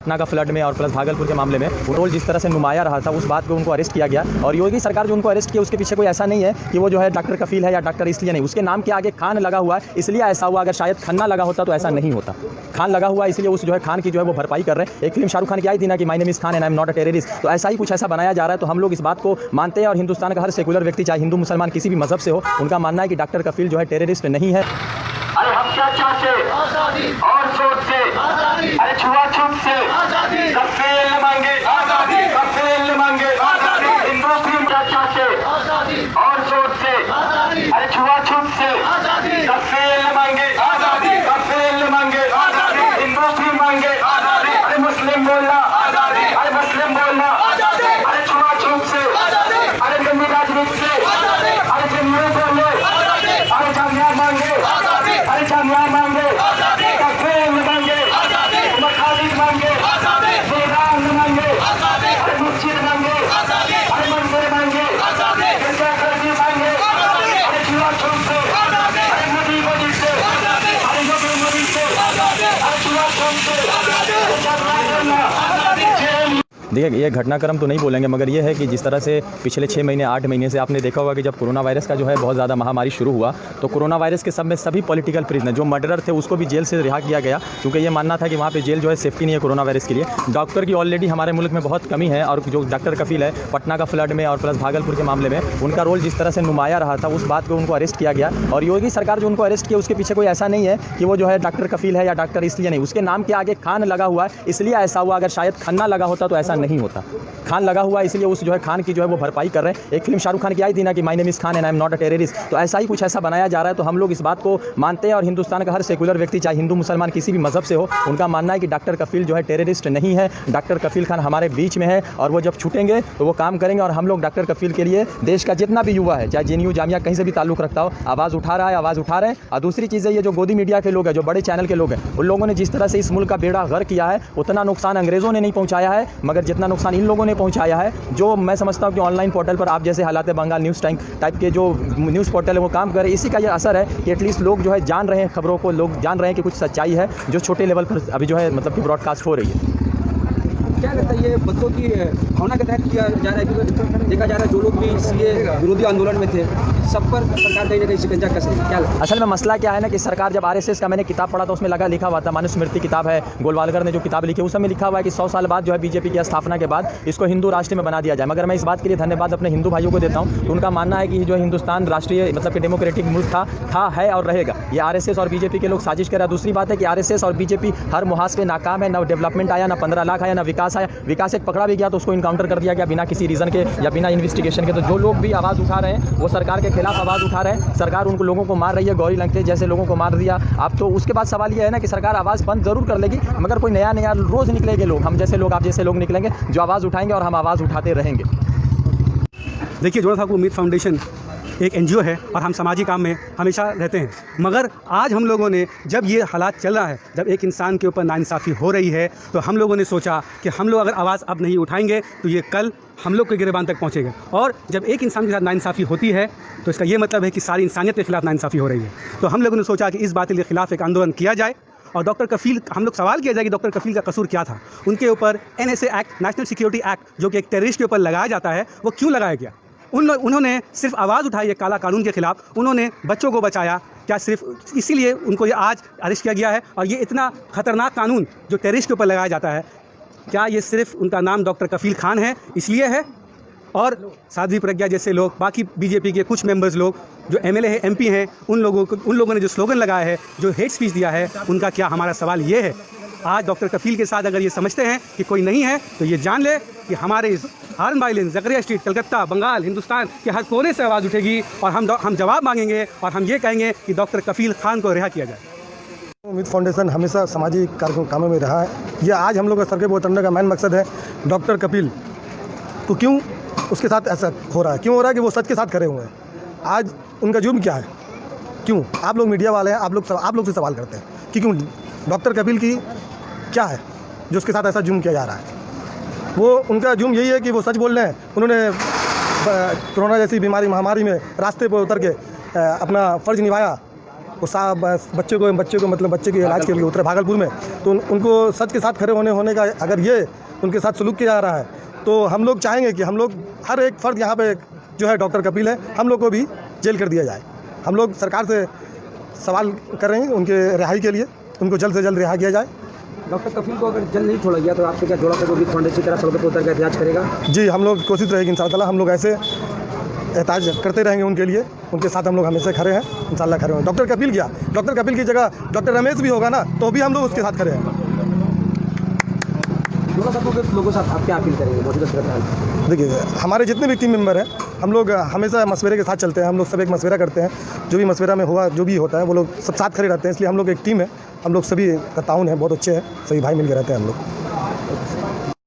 पटना का फ्लड में और प्लस भागलपुर के मामले में रोल जिस तरह से नुमाया रहा था, उस बात पे उनको अरेस्ट किया गया। और योगी सरकार जो उनको अरेस्ट किया उसके पीछे कोई ऐसा नहीं है कि वो जो है डॉक्टर कफील है या डॉक्टर इसलिए नहीं, उसके नाम के आगे खान लगा हुआ है इसलिए ऐसा हुआ। अगर शायद खन्ना लगा होता तो ऐसा नहीं होता। खान लगा हुआ इसलिए उस जो है खान की जो है वो भरपाई कर रहे हैं। एक फिल्म शाहरुख खान की आई थी ना कि my name is Khan and I am not a terrorist, तो ऐसा ही कुछ ऐसा बनाया जा रहा है। तो हम लोग इस बात को मानते हैं और हिंदुस्तान का हर सेकुलर व्यक्ति चाहे हिंदू मुसलमान किसी भी मजहब से हो, उनका मानना है कि डॉक्टर कफील जो है टेररिस्ट नहीं है। अरे हम क्या चाहते और सोच से, अरे छुआछूत से कफील मांगे आजादी, कफील मांगे आजादी। हिंदू मुस्लिम क्या चाहते और सोच से, अरे छुआछूत से कफील मांगे आजादी, कफील मांगे आजादी। हिंदू मुस्लिम मांगे आजादी, अरे मुस्लिम बोलना आजादी, अरे मुस्लिम बोलना आजादी। अरे छुआछूत से, अरे गंदी राजनीति से, अरे जमीन बोले, अरे जामिया मांगे, अरे जामिया मांगे, कफील मांगे, मखालिक मांगे, बेगान मांगे, अरे मस्जिद मांगे, अरे मंदिर मांगे, गिरजाघर मांगे, अरे छुआछूत से, अरे मोदी मोदी से, अरे योगी मोदी से, अरे छुआछूत से, अरे जामिया देखिए, ये घटनाक्रम तो नहीं बोलेंगे, मगर ये है कि जिस तरह से पिछले 6 महीने 8 महीने से आपने देखा होगा कि जब कोरोना वायरस का जो है बहुत ज़्यादा महामारी शुरू हुआ, तो कोरोना वायरस के सब में सभी पॉलिटिकल प्रिजनर जो मर्डरर थे उसको भी जेल से रिहा किया गया, क्योंकि ये मानना था कि वहाँ पे जेल जो है सेफ्टी नहीं है कोरोना वायरस के लिए। डॉक्टर की ऑलरेडी हमारे मुल्क में बहुत कमी है, और जो डॉक्टर कफील है पटना का फ्लड में और प्लस भागलपुर के मामले में उनका रोल जिस तरह से नुमाया रहा था, उस बात पर उनको अरेस्ट किया गया। और योगी सरकार जो उनको अरेस्ट किया उसके पीछे कोई ऐसा नहीं है कि वो जो है डॉक्टर कफील है या डॉक्टर इसलिए नहीं, उसके नाम के आगे खान लगा हुआ है इसलिए ऐसा हुआ। अगर शायद खन्ना लगा होता तो ऐसा नहीं होता। खान लगा हुआ है इसलिए उस जो है खान की जो है वो भरपाई कर रहे हैं। एक फिल्म शाहरुख खान की आई थी ना कि my name is Khan and I am not a terrorist, तो ऐसा ही कुछ ऐसा बनाया जा रहा है। तो हम लोग इस बात को मानते हैं और हिंदुस्तान का हर सेकुलर व्यक्ति चाहे हिंदू मुसलमान किसी भी मजहब से हो, उनका मानना है कि डॉक्टर कफील जो है टेररिस्ट नहीं है। डॉक्टर कफील खान हमारे बीच में है और वो जब छूटेंगे तो वो काम करेंगे। और हम लोग डॉक्टर कफील के लिए देश का जितना भी युवा है, चाहे JNU जामिया कहीं से भी ताल्लुक रखता हो, आवाज़ उठा रहा है, आवाज़ उठा रहे हैं। और दूसरी चीज़ है, ये जो गोदी मीडिया के लोग हैं, जो बड़े चैनल के लोग हैं, उन लोगों ने जिस तरह से इस मुल्क का बेड़ा गर्क किया है, उतना नुकसान अंग्रेज़ों ने नहीं पहुँचाया है, मगर जितना नुकसान इन लोगों ने पहुँचाया है। जो मैं समझता हूँ कि ऑनलाइन पोर्टल पर आप जैसे हालात बंगाल न्यूज़ टाइप के जो न्यूज़ पोर्टल है वो काम कर रहे हैं, इसी का ये असर है कि एटलीस्ट लोग जो है जान रहे हैं खबरों को, लोग जान रहे हैं कि कुछ सच्चाई है जो छोटे लेवल पर अभी जो है मतलब कि ब्रॉडकास्ट हो रही है। क्या लगता है ये बच्चों की भावना के तहत किया जा रहा है? क्योंकि देखा जा रहा है जो लोग भी CA विरोधी आंदोलन में थे सब पर सरकार कहीं ना कहीं शिकंजा कस रही है, क्या लगता है? असल में मसला क्या है ना कि सरकार जब RSS का मैंने किताब पढ़ा तो उसमें लिखा हुआ था, मनुस्मृति किताब है, गोलवालकर ने जो किताब लिखी उस समय लिखा हुआ है कि 100 साल बाद जो है BJP की स्थापना के बाद इसको हिंदू राष्ट्र में बना दिया जाए। मगर मैं इस बात के लिए धन्यवाद अपने हिंदू भाइयों को देता हूँ कि उनका मानना है कि जो हिंदुस्तान राष्ट्रीय मतलब कि डेमोक्रेटिक मुल्क था है और रहेगा। ये RSS और BJP के लोग साजिश कर रहा है। दूसरी बात है कि RSS और BJP हर मुहाज पे नाकाम है। ना डेवलपमेंट आया, ना 15 लाख आया, ना विकास आया। विकास एक पकड़ा भी गया तो उसको इनकाउंटर कर दिया गया बिना किसी रीज़न के या बिना इन्वेस्टिगेशन के। तो जो लोग भी आवाज़ उठा रहे हैं वो सरकार के खिलाफ आवाज़ उठा रहे हैं। सरकार उनको लोगों को मार रही है, गौरी लंकेश जैसे लोगों को मार दिया। अब तो उसके बाद सवाल ये है ना कि सरकार आवाज़ बंद ज़रूर कर लेगी, मगर कोई नया रोज़ निकलेंगे लोग, हम जैसे लोग, आप जैसे लोग निकलेंगे जो आवाज़ उठाएंगे और हम आवाज़ उठाते रहेंगे। देखिए, जोड़ा ठाकुर उम्मीद फाउंडेशन एक NGO है और हम समाजी काम में हमेशा रहते हैं। मगर आज हम लोगों ने जब ये हालात चल रहा है, जब एक इंसान के ऊपर नाइंसाफ़ी हो रही है, तो हम लोगों ने सोचा कि हम लोग अगर आवाज़ अब नहीं उठाएंगे तो ये कल हम लोग के गिरबान तक पहुँचेगा। और जब एक इंसान के साथ नाइंसाफ़ी होती है तो इसका ये मतलब है कि सारी इंसानियत के खिलाफ नाइंसाफ़ी हो रही है। तो हम लोगों ने सोचा कि इस बात के खिलाफ एक आंदोलन किया जाए और डॉक्टर कफील, हम लोग सवाल किया जाए कि डॉक्टर कफील का कसूर क्या था। उनके ऊपर NSA act, national security act, जो कि एक टेररिस्ट के ऊपर लगाया जाता है, वो क्यों लगाया गया? उन्होंने सिर्फ आवाज़ उठाई है काला कानून के ख़िलाफ़, उन्होंने बच्चों को बचाया, क्या सिर्फ इसीलिए उनको ये आज अरेस्ट किया गया है? और ये इतना ख़तरनाक कानून जो टेररिस्ट के ऊपर लगाया जाता है, क्या ये सिर्फ उनका नाम डॉक्टर कफील खान है इसलिए है? और साध्वी प्रज्ञा जैसे लोग, बाकी BJP के कुछ मेंबर्स लोग जो MLA है, MP हैं, उन लोगों ने जो स्लोगन लगाया है, जो हेट स्पीच दिया है, उनका क्या? हमारा सवाल ये है, आज डॉक्टर कफील के साथ अगर ये समझते हैं कि कोई नहीं है तो ये जान ले कि हमारे इस हार्न बाइलेंस, जकरिया स्ट्रीट, कलकत्ता, बंगाल, हिंदुस्तान के हर कोने से आवाज़ उठेगी और हम जवाब मांगेंगे और हम ये कहेंगे कि डॉक्टर कफील खान को रिहा किया जाए। उम्मीद फाउंडेशन हमेशा सामाजिक कामों में रहा है। ये आज हम लोग का सड़कें पर उतरने का मेन मकसद है डॉक्टर कफील तो क्यों उसके साथ ऐसा हो रहा है, क्यों हो रहा है कि वो सच के साथ खड़े हुए हैं। आज उनका जुर्म क्या है, क्यों? आप लोग मीडिया वाले हैं, आप लोग से सवाल करते हैं कि क्यों डॉक्टर कफील की क्या है जो उसके साथ ऐसा जुर्म किया जा रहा है। वो उनका जुर्म यही है कि वो सच बोल रहे हैं। उन्होंने कोरोना जैसी बीमारी महामारी में रास्ते पर उतर के अपना फ़र्ज़ निभाया वो बच्चे को मतलब बच्चे के इलाज के लिए उतरे भागलपुर में, तो उनको सच के साथ खड़े होने का अगर ये उनके साथ सलूक किया जा रहा है, तो हम लोग चाहेंगे कि हम लोग हर एक फ़र्द यहाँ पे जो है डॉक्टर कपिल है, हम लोग को भी जेल कर दिया जाए। हम लोग सरकार से सवाल कर रहे हैं उनके रिहाई के लिए, उनको जल्द से जल्द रिहा किया जाए। डॉक्टर कपिल को अगर जल्द नहीं छोड़ा गया तो आपसे क्या जोड़ा को मीत फाउंडेशन की तरह सड़कों पर उतर कर एहतजाज करेगा? जी, हम लोग कोशिश रहेगी इंशाअल्लाह, हम लोग ऐसे एहताज करते रहेंगे उनके लिए, उनके साथ हम लोग हमेशा खड़े हैं, इंशाअल्लाह खड़े हैं। डॉक्टर कपिल क्या, डॉक्टर कपिल की जगह डॉक्टर रमेश भी होगा ना, तो भी हम लोग उसके साथ खड़े हैं। लोगों से आप क्या अपील करेंगे मौजूदा सूरत हाल? देखिए, हमारे जितने भी टीम मेंबर हैं, हम लोग हमेशा मशवरे के साथ चलते हैं, हम लोग सब एक मशवरा करते हैं, जो भी मशवरा में हुआ जो भी होता है वो लोग सब साथ खड़े रहते हैं, इसलिए हम लोग एक टीम है, हम लोग सभी का ताउन है, बहुत अच्छे हैं, सभी भाई मिल के रहते हैं हम लोग।